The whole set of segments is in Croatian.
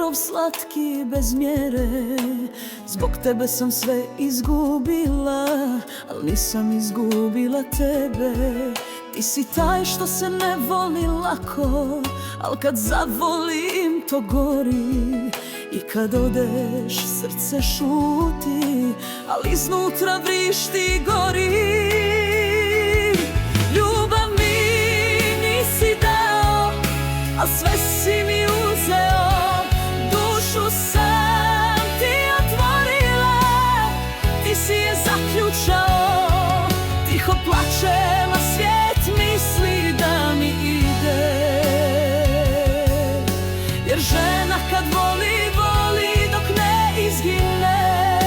otrov slatki bez mjere. Zbog tebe sam sve izgubila, al nisam izgubila tebe. Ti si taj što se ne voli lako, al kad zavolim to gori. I kad odeš srce šuti, al iznutra vrišti gori. Ljubav mi nisi dao, al sve si mi uzeo. Dušu sam ti otvorila, ti si je zaključao. Tiho plačem, a svijet misli da mi ide. Jer žena kad voli, voli dok ne izgine.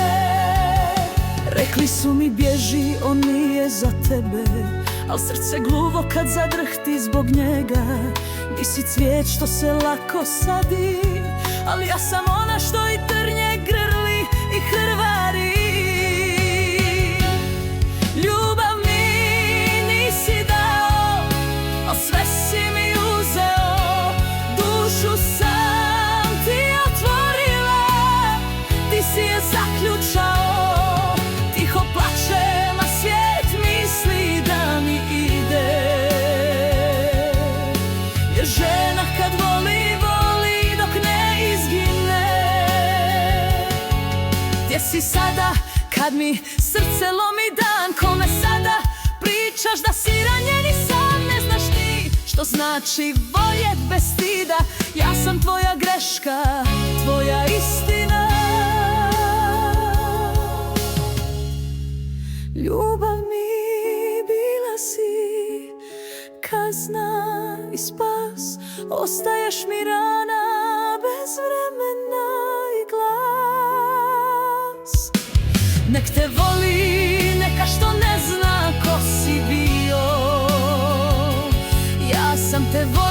Rekli su mi bježi, on nije za tebe, al srce gluvo kad zadrhti zbog njega. Nisi cvijet što se lako sadi, ali ja sam ona što i trnje grli i krvari. Ljubav mi nisi dao, a sve si mi uzeo. Dušu sam ti otvorila, ti si je zaključao. Tiho plačem, a svijet misli da mi ide. Jer žena kad voli, voli dok ne izgine. Gdje si sada kad mi srce lomi dan? Kome sada pričaš da si ranjen i sam ne znaš ti što znači voljet bez stida? Ja sam tvoja greška, tvoja istina. Ljubav mi bila si kazna i spas. Ostaješ mi rana bez vremena i glas. Nek te voli neka što ne zna ko si bio. Ja sam te volila.